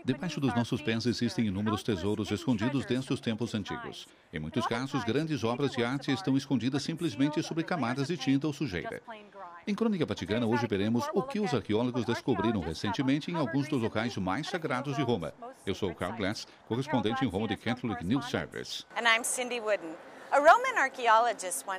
Debaixo dos nossos pés existem inúmeros tesouros escondidos desde os tempos antigos. Em muitos casos, grandes obras de arte estão escondidas simplesmente sobre camadas de tinta ou sujeira. Em Crônica Vaticana, hoje veremos o que os arqueólogos descobriram recentemente em alguns dos locais mais sagrados de Roma. Eu sou Carl Glass, correspondente em Roma de Catholic News Service.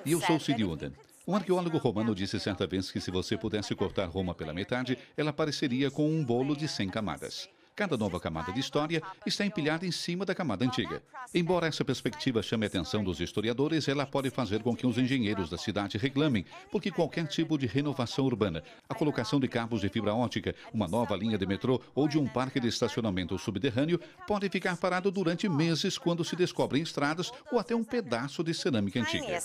E eu sou Cindy Wooden. Um arqueólogo romano disse certa vez que se você pudesse cortar Roma pela metade, ela pareceria com um bolo de 100 camadas. Cada nova camada de história está empilhada em cima da camada antiga. Embora essa perspectiva chame a atenção dos historiadores, ela pode fazer com que os engenheiros da cidade reclamem, porque qualquer tipo de renovação urbana, a colocação de cabos de fibra ótica, uma nova linha de metrô ou de um parque de estacionamento subterrâneo pode ficar parado durante meses quando se descobrem estradas ou até um pedaço de cerâmica antiga.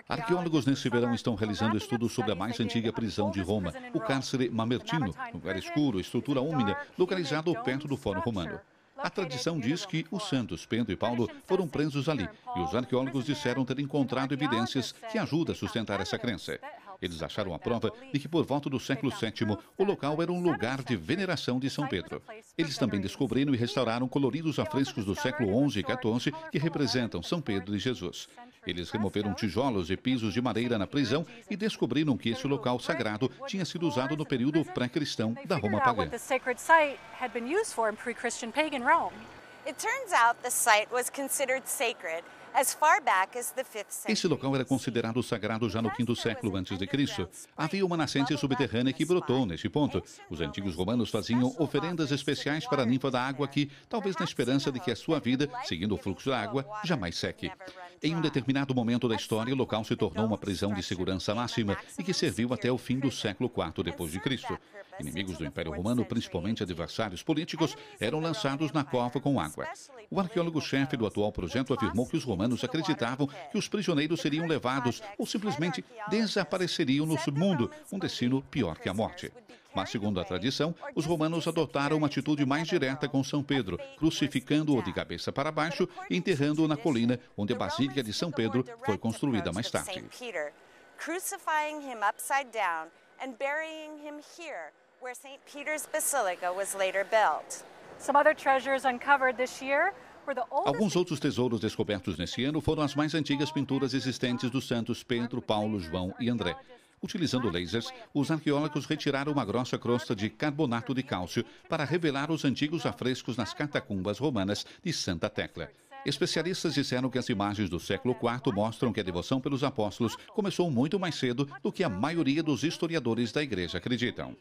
Arqueólogos nesse verão estão realizando estudos sobre a mais antiga prisão de Roma, o cárcere Mamertino, lugar escuro, estrutura úmida, localizado perto do Fórum Romano. A tradição diz que os santos Pedro e Paulo foram presos ali, e os arqueólogos disseram ter encontrado evidências que ajudam a sustentar essa crença. Eles acharam a prova de que por volta do século VII, o local era um lugar de veneração de São Pedro. Eles também descobriram e restauraram coloridos afrescos do século XI e XIV que representam São Pedro e Jesus. Eles removeram tijolos e pisos de madeira na prisão e descobriram que esse local sagrado tinha sido usado no período pré-cristão da Roma pagã. Esse local era considerado sagrado já no V século a.C. Havia uma nascente subterrânea que brotou neste ponto. Os antigos romanos faziam oferendas especiais para a ninfa da água que, talvez na esperança de que a sua vida, seguindo o fluxo da água, jamais seque. Em um determinado momento da história, o local se tornou uma prisão de segurança máxima e que serviu até o fim do século IV d.C. Inimigos do Império Romano, principalmente adversários políticos, eram lançados na cova com água. O arqueólogo-chefe do atual projeto afirmou que os romanos acreditavam que os prisioneiros seriam levados ou simplesmente desapareceriam no submundo, um destino pior que a morte. Mas, segundo a tradição, os romanos adotaram uma atitude mais direta com São Pedro, crucificando-o de cabeça para baixo e enterrando-o na colina onde a Basílica de São Pedro foi construída mais tarde. Where St. Peter's Basilica was later built. Some other treasures uncovered this year were the oldest... Alguns outros tesouros descobertos nesse ano foram as mais antigas pinturas existentes dos santos Pedro, Paulo, João e André. Utilizando lasers, os arqueólogos retiraram uma grossa crosta de carbonato de cálcio para revelar os antigos afrescos nas catacumbas romanas de Santa Tecla. Especialistas disseram que as imagens do século IV mostram que a devoção pelos apóstolos começou muito mais cedo do que a maioria dos historiadores da igreja acreditam.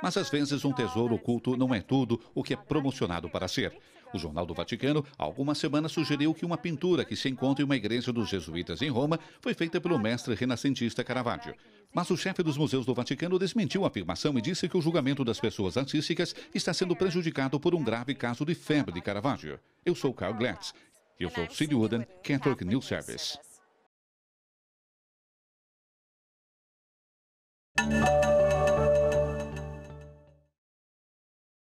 Mas às vezes um tesouro oculto não é tudo o que é promocionado para ser. O Jornal do Vaticano, há algumas semanas, sugeriu que uma pintura que se encontra em uma igreja dos jesuítas em Roma foi feita pelo mestre renascentista Caravaggio. Mas o chefe dos museus do Vaticano desmentiu a afirmação e disse que o julgamento das pessoas artísticas está sendo prejudicado por um grave caso de febre de Caravaggio. Eu sou Carl Glass. Eu sou Cindy Wooden, Catholic News Service.